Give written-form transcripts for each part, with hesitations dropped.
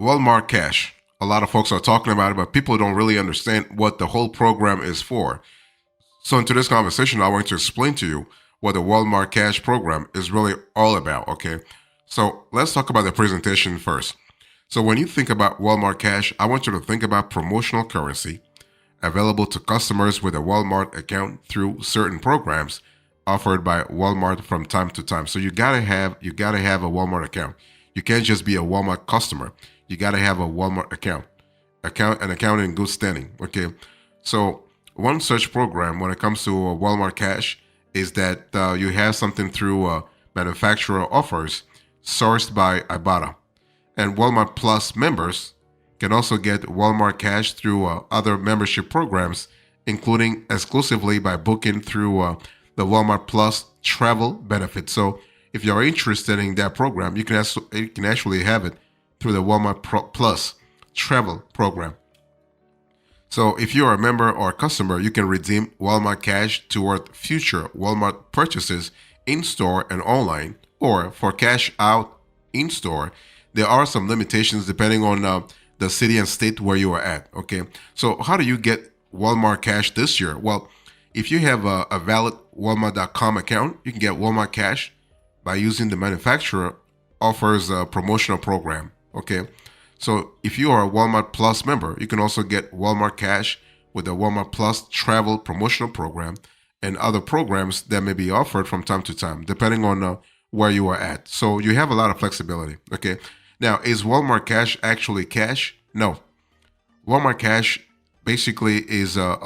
Walmart Cash. A lot of folks are talking about it, but people don't really understand what the whole program is for. So, in today's conversation, I want to explain to you what the Walmart Cash program is really all about. Okay. So, let's talk about the presentation first. So, when you think about Walmart Cash, I want you to think about promotional currency available to customers with a Walmart account through certain programs offered by Walmart from time to time. So you gotta have a Walmart account. You can't just be a Walmart customer. You gotta have a Walmart account in good standing. Okay, so one such program when it comes to Walmart Cash is that you have something through manufacturer offers sourced by Ibotta. And Walmart Plus members can also get Walmart Cash through other membership programs, including exclusively by booking through the Walmart Plus travel benefit. So, if you're interested in that program, you can actually have it through the Walmart Plus travel program. So, if you are a member or a customer, you can redeem Walmart Cash toward future Walmart purchases in store and online, or for cash out in store. There are some limitations depending on the city and state where you are at. Okay, so how do you get Walmart Cash this year? Well, if you have a valid Walmart.com account, you can get Walmart Cash by using the manufacturer offers a promotional program. Okay, so if you are a Walmart Plus member, you can also get Walmart Cash with the Walmart Plus travel promotional program and other programs that may be offered from time to time, depending on where you are at. So you have a lot of flexibility. Okay, now is Walmart Cash actually cash? No, Walmart Cash basically is a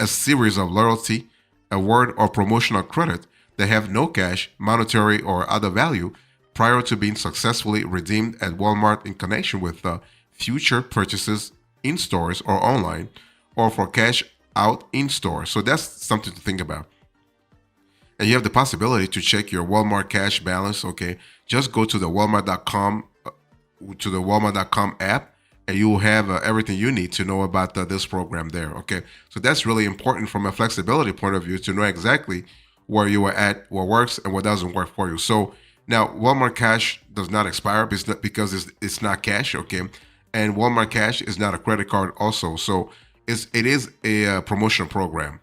series of loyalty, award, or promotional credit that have no cash, monetary, or other value prior to being successfully redeemed at Walmart in connection with future purchases in stores or online, or for cash out in store. So that's something to think about. And you have the possibility to check your Walmart cash balance. Okay, just go to the Walmart.com app, and you will have everything you need to know about this program there. Okay, so that's really important from a flexibility point of view to know exactly where you are at, what works and what doesn't work for you. So now Walmart Cash does not expire because it's not cash. Okay, and Walmart Cash is not a credit card also. So it is a promotion program.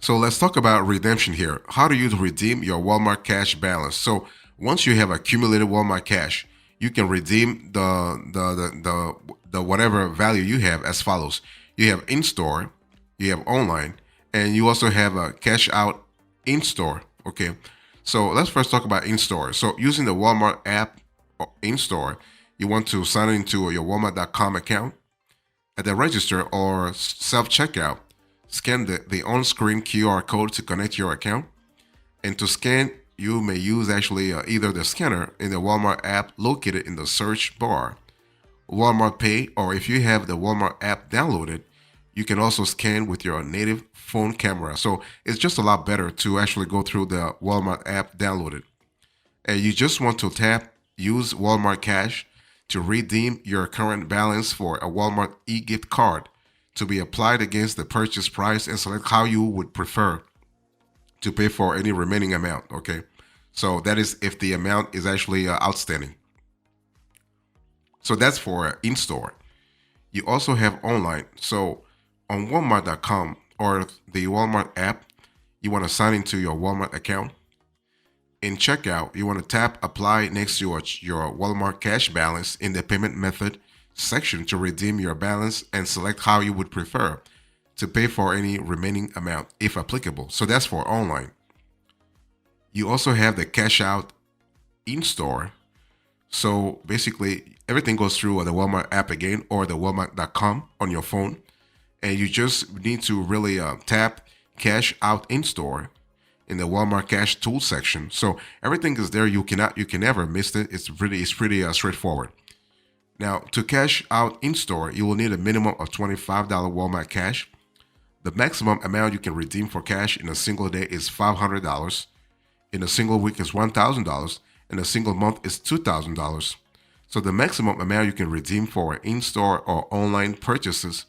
So let's talk about redemption here. How do you redeem your Walmart Cash balance? So once you have accumulated Walmart Cash, you can redeem the whatever value you have as follows. You have in store, you have online, and you also have a cash out in store. Okay. So let's first talk about in store. So using the Walmart app in store, you want to sign into your Walmart.com account. At the register or self checkout, scan the on screen QR code to connect your account. And to scan, you may use actually either the scanner in the Walmart app located in the search bar, Walmart Pay, or if you have the Walmart app downloaded, you can also scan with your native phone camera. So it's just a lot better to actually go through the Walmart app downloaded. And you just want to tap use Walmart Cash to redeem your current balance for a Walmart e-gift card to be applied against the purchase price and select how you would prefer to pay for any remaining amount. Okay. So that is if the amount is actually outstanding. So that's for in store. You also have online. So on Walmart.com or the Walmart app, you want to sign into your Walmart account. In checkout, you want to tap apply next to your Walmart cash balance in the payment method section to redeem your balance and select how you would prefer to pay for any remaining amount if applicable. So that's for online. You also have the cash out in store. So basically, everything goes through the Walmart app again or the Walmart.com on your phone. And you just need to really tap cash out in store in the Walmart Cash Tool section. So everything is there. You can never miss it. It's pretty straightforward. Now, to cash out in store, you will need a minimum of $25 Walmart cash. The maximum amount you can redeem for cash in a single day is $500. In a single week is $1,000. In a single month is $2,000. So the maximum amount you can redeem for in-store or online purchases,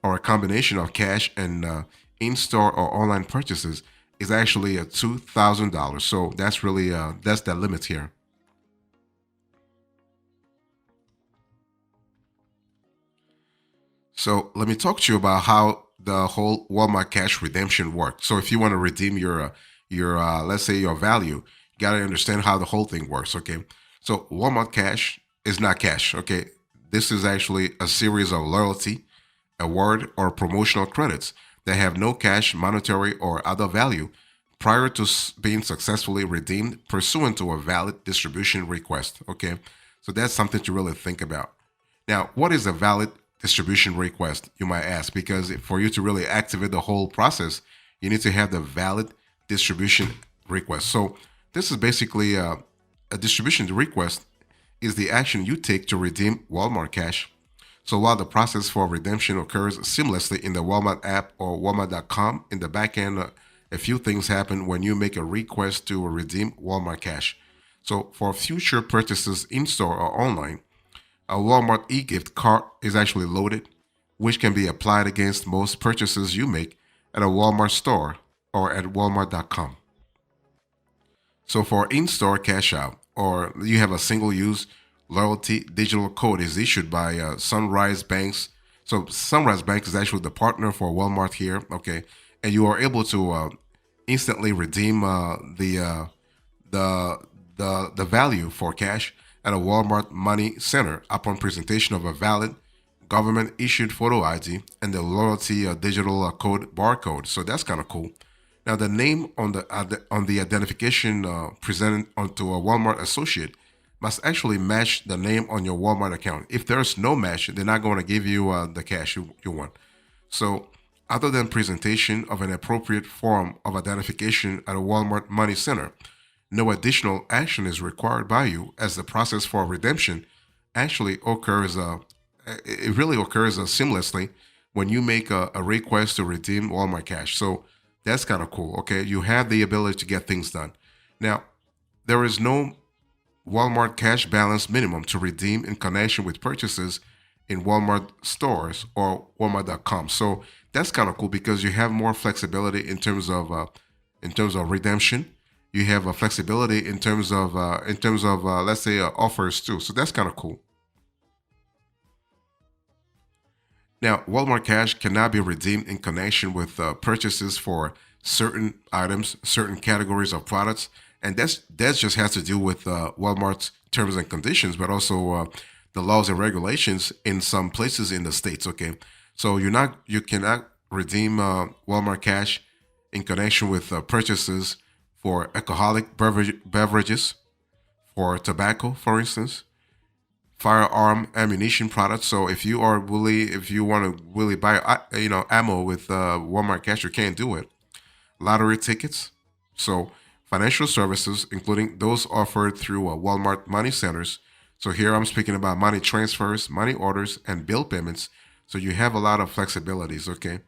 or a combination of cash and in-store or online purchases, is actually $2,000. So that's really that's that limit here. So let me talk to you about how the whole Walmart Cash redemption works. So if you want to redeem your let's say your value, you got to understand how the whole thing works. Okay. So Walmart Cash is not cash. Okay. This is actually a series of loyalty, award, or promotional credits that have no cash, monetary, or other value prior to being successfully redeemed pursuant to a valid distribution request. Okay. So that's something to really think about. Now, what is a valid distribution request, you might ask? Because for you to really activate the whole process, you need to have the valid distribution request. So, this is basically a distribution request is the action you take to redeem Walmart Cash. So, while the process for redemption occurs seamlessly in the Walmart app or Walmart.com, in the back end, a few things happen when you make a request to redeem Walmart Cash. So, for future purchases in store or online, a Walmart e-gift card is actually loaded, which can be applied against most purchases you make at a Walmart store or at walmart.com. So for in-store cash out, or you have a single-use loyalty digital code is issued by Sunrise Banks. So Sunrise Bank is actually the partner for Walmart here, okay? And you are able to instantly redeem the the value for cash at a Walmart Money Center upon presentation of a valid government issued photo ID and the loyalty digital code barcode. So that's kind of cool. Now the name on the identification presented onto a Walmart associate must actually match the name on your Walmart account. If there's no match, they're not going to give you the cash you want. So, other than presentation of an appropriate form of identification at a Walmart Money Center, no additional action is required by you as the process for redemption actually occurs. It really occurs seamlessly when you make a request to redeem Walmart Cash. So that's kind of cool. Okay, you have the ability to get things done. Now, there is no Walmart cash balance minimum to redeem in connection with purchases in Walmart stores or Walmart.com. So that's kind of cool because you have more flexibility in terms of redemption. You have a flexibility in terms of let's say offers too. So that's kind of cool. Now, Walmart Cash cannot be redeemed in connection with purchases for certain items, certain categories of products, and that just has to do with Walmart's terms and conditions, but also the laws and regulations in some places in the states. Okay, so you cannot redeem Walmart Cash in connection with purchases for alcoholic beverages, for tobacco, for instance, firearm ammunition products. So if you want to really buy ammo with Walmart Cash, you can't do it. Lottery tickets. So financial services, including those offered through Walmart money centers. So here I'm speaking about money transfers, money orders, and bill payments. So you have a lot of flexibilities, okay?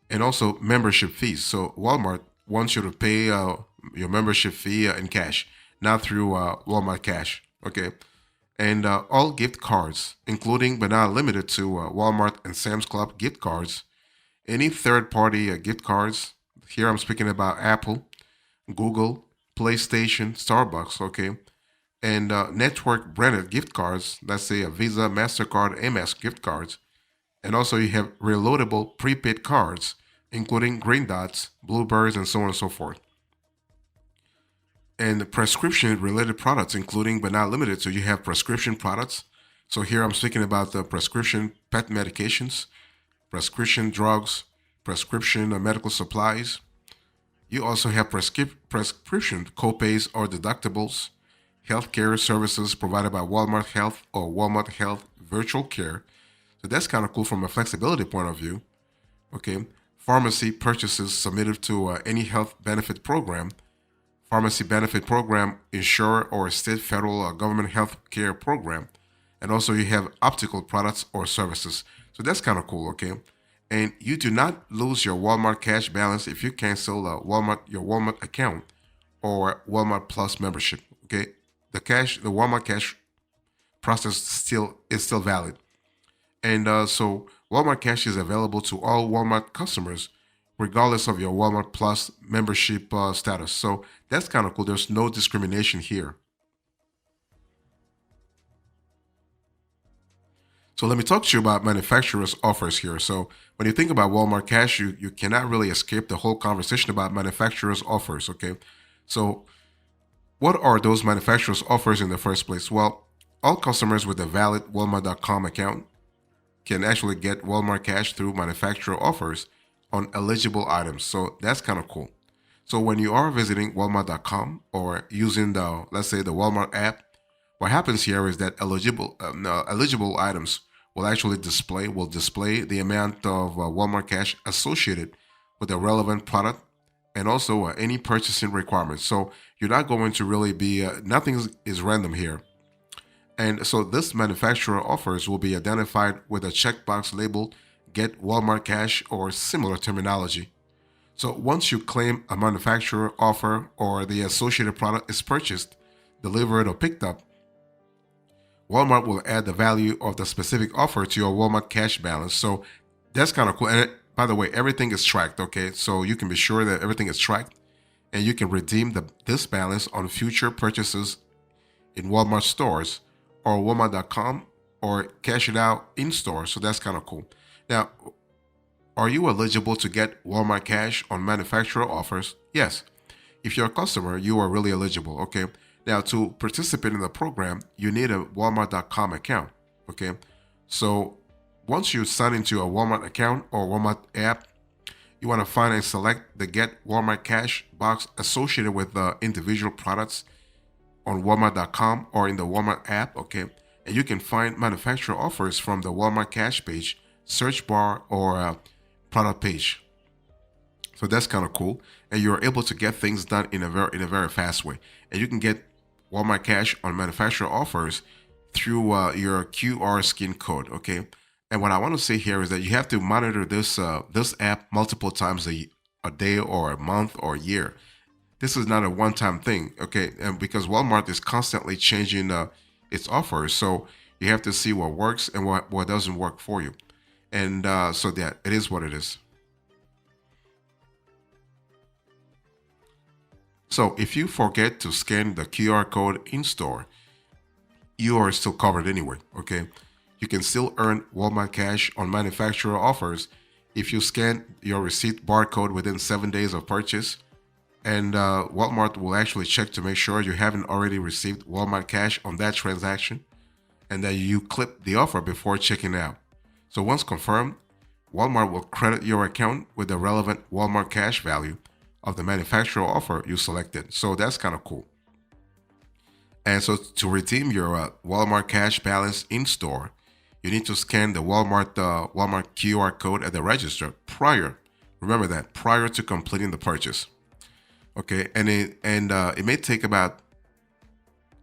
And also membership fees. So Walmart wants you to pay your membership fee in cash, not through Walmart Cash, okay? And all gift cards, including but not limited to Walmart and Sam's Club gift cards, any third party gift cards. Here I'm speaking about Apple, Google, PlayStation, Starbucks, okay? And network branded gift cards, let's say a Visa, MasterCard, Amex gift cards. And also you have reloadable prepaid cards, including Green Dots, Bluebirds, and so on and so forth. And prescription related products, including but not limited to, you have prescription products. So here I'm speaking about the prescription pet medications, prescription drugs, prescription medical supplies. You also have prescription copays or deductibles, healthcare services provided by Walmart Health or Walmart Health Virtual Care. So that's kind of cool from a flexibility point of view. Okay. Pharmacy purchases submitted to any health benefit program, pharmacy benefit program, insurer or state, federal, or government health care program. And also you have optical products or services. So that's kind of cool, okay? And you do not lose your Walmart cash balance if you cancel your Walmart account or Walmart Plus membership, okay? The Walmart cash process still is still valid. And so Walmart Cash is available to all Walmart customers, regardless of your Walmart Plus membership status. So that's kind of cool. There's no discrimination here. So let me talk to you about manufacturers' offers here. So when you think about Walmart Cash, you cannot really escape the whole conversation about manufacturers' offers. Okay. So what are those manufacturers' offers in the first place? Well, all customers with a valid Walmart.com account can actually get Walmart Cash through manufacturer offers on eligible items. So that's kind of cool. So when you are visiting Walmart.com or using the, let's say, the Walmart app, what happens here is that eligible items will display the amount of Walmart Cash associated with the relevant product and also any purchasing requirements. So you're not going to really be nothing is random here. And so this manufacturer offers will be identified with a checkbox labeled Get Walmart Cash or similar terminology. So once you claim a manufacturer offer or the associated product is purchased, delivered, or picked up, Walmart will add the value of the specific offer to your Walmart cash balance. So that's kind of cool. And by the way, everything is tracked, okay? So you can be sure that everything is tracked and you can redeem this balance on future purchases in Walmart stores or Walmart.com or cash it out in store. So that's kind of cool. Now, are you eligible to get Walmart Cash on manufacturer offers? Yes. If you're a customer, you are really eligible. Okay. Now, to participate in the program, you need a Walmart.com account. Okay. So once you sign into a Walmart account or Walmart app, you want to find and select the Get Walmart Cash box associated with the individual products on Walmart.com or in the Walmart app. Okay. And you can find manufacturer offers from the Walmart Cash page, search bar, or product page. So that's kind of cool, and you're able to get things done in a very fast way. And you can get Walmart Cash on manufacturer offers through your QR skin code. Okay, and what I want to say here is that you have to monitor this app multiple times a day or a month or a year. This is not a one-time thing. Okay, and because Walmart is constantly changing its offers, so you have to see what works and what doesn't work for you. And so that it is what it is. So if you forget to scan the QR code in store, you are still covered anyway. Okay, you can still earn Walmart Cash on manufacturer offers if you scan your receipt barcode within 7 days of purchase. And Walmart will actually check to make sure you haven't already received Walmart Cash on that transaction, and that you clip the offer before checking out. So once confirmed, Walmart will credit your account with the relevant Walmart Cash value of the manufacturer offer you selected. So that's kind of cool. And so to redeem your Walmart Cash balance in store, you need to scan the Walmart QR code at the register prior. Remember that prior to completing the purchase. Okay, and it may take about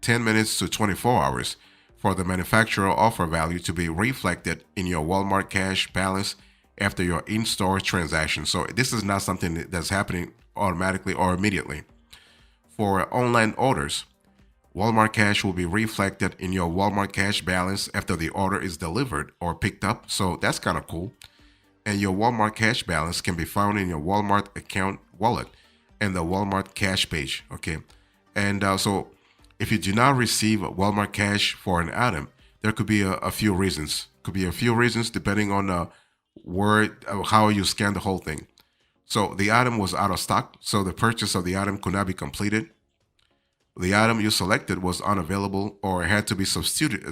10 minutes to 24 hours for the manufacturer offer value to be reflected in your Walmart Cash balance after your in-store transaction. So this is not something that's happening automatically or immediately. For online orders, Walmart Cash will be reflected in your Walmart Cash balance after the order is delivered or picked up. So that's kind of cool. And your Walmart Cash balance can be found in your Walmart account wallet and the Walmart Cash page. Okay. And so if you do not receive Walmart Cash for an item, there could be a few reasons. Could be a few reasons depending on how you scan the whole thing. So the item was out of stock, so the purchase of the item could not be completed. The item you selected was unavailable or had to be substituted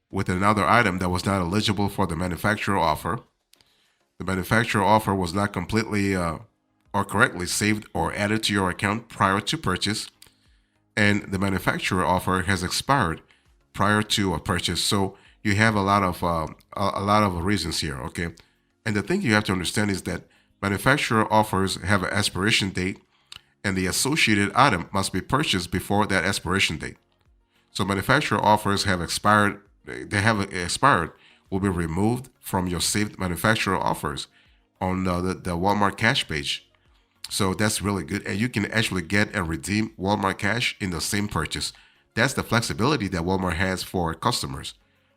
with another item that was not eligible for the manufacturer offer. The manufacturer offer was not completely or correctly saved or added to your account prior to purchase, and the manufacturer offer has expired prior to a purchase. So you have a lot of reasons here. Okay, and the thing you have to understand is that manufacturer offers have an expiration date, and the associated item must be purchased before that expiration date. So manufacturer offers have expired. They have expired will be removed from your saved manufacturer offers on the Walmart Cash page. So that's really good. And you can actually get and redeem Walmart Cash in the same purchase. That's the flexibility that Walmart has for customers.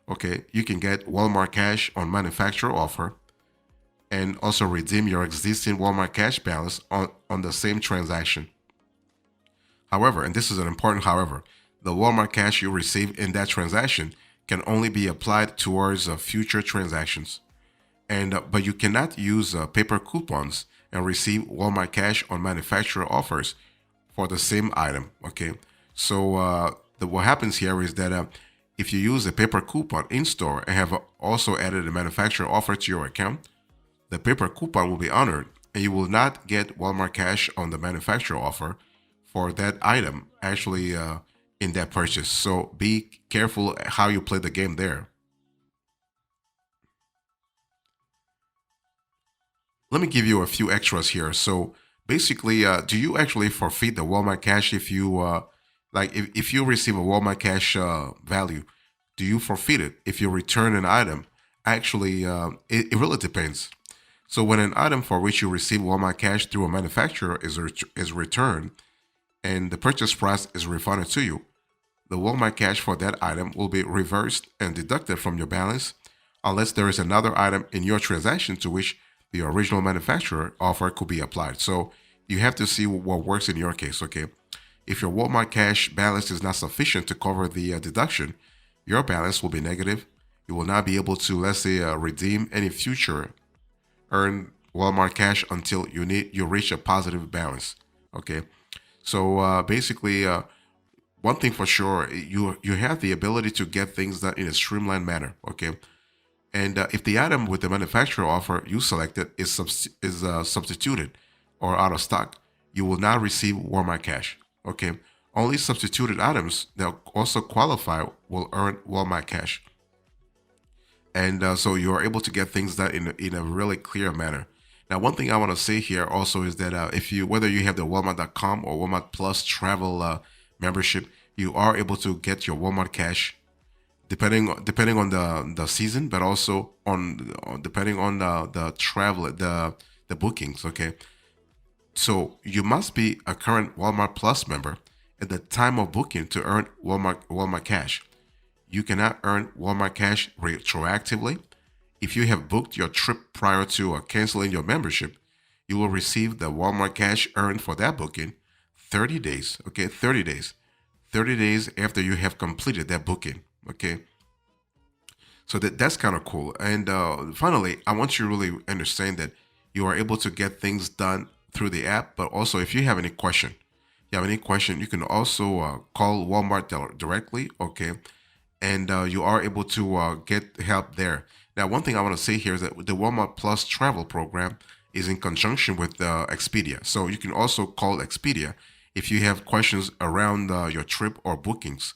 Okay, you can get Walmart Cash on manufacturer offer and also redeem your existing Walmart Cash balance on the same transaction. However, and this is an important however, the Walmart Cash you receive in that transaction can only be applied towards future transactions. And but you cannot use paper coupons and receive Walmart cash on manufacturer offers for the same item. Okay, so what happens here is that if you use a paper coupon in store and have also added a manufacturer offer to your account, the paper coupon will be honored, and you will not get Walmart cash on the manufacturer offer for that item actually in that purchase. So be careful how you play the game there. Let me give you a few extras here. So basically, do you actually forfeit the Walmart cash if you if you receive a Walmart cash value? Do you forfeit it if you return an item? Actually, it really depends. So when an item for which you receive Walmart cash through a manufacturer is returned and the purchase price is refunded to you, the Walmart cash for that item will be reversed and deducted from your balance unless there is another item in your transaction to which the original manufacturer offer could be applied. So you have to see what works in your case, okay? If your Walmart cash balance is not sufficient to cover the deduction, your balance will be negative. You will not be able to, let's say, redeem any future earn Walmart cash until you reach a positive balance. Okay, so basically, one thing for sure, you have the ability to get things done in a streamlined manner. Okay, and if the item with the manufacturer offer you selected is substituted or out of stock, you will not receive Walmart cash. Okay, only substituted items that also qualify will earn Walmart cash, and so you are able to get things done in a really clear manner. Now, one thing I want to say here also is that if you whether you have the Walmart.com or Walmart Plus travel membership, you are able to get your Walmart cash depending on the season, but also depending on the travel the bookings. Okay, so you must be a current Walmart Plus member at the time of booking to earn Walmart cash. You cannot earn Walmart cash retroactively. If you have booked your trip prior to canceling your membership, you will receive the Walmart cash earned for that booking 30 days. Okay, 30 days. 30 days after you have completed that booking. Okay, so that's kind of cool. And finally, I want you to really understand that you are able to get things done through the app, but also if you have any question, you can also call Walmart directly. Okay, and you are able to get help there. Now, one thing I want to say here is that the Walmart Plus travel program is in conjunction with Expedia. So you can also call Expedia if you have questions around your trip or bookings.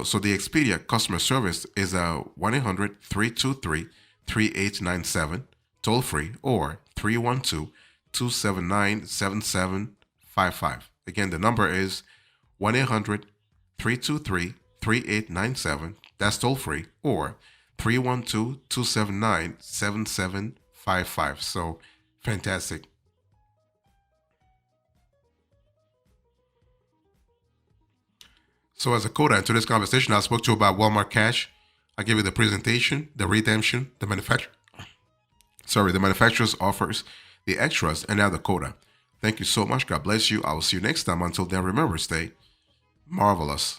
So the Expedia customer service is 1-800-323-3897, toll free, or 312-279-7755. Again, the number is 1-800-323-3897. That's toll free, or 312-279-7755. So fantastic. So as a coda into this conversation, I spoke to you about Walmart Cash. I gave you the presentation, the redemption, the manufacturer's offers, the extras, and now the coda. Thank you so much. God bless you. I will see you next time. Until then, remember, stay marvelous.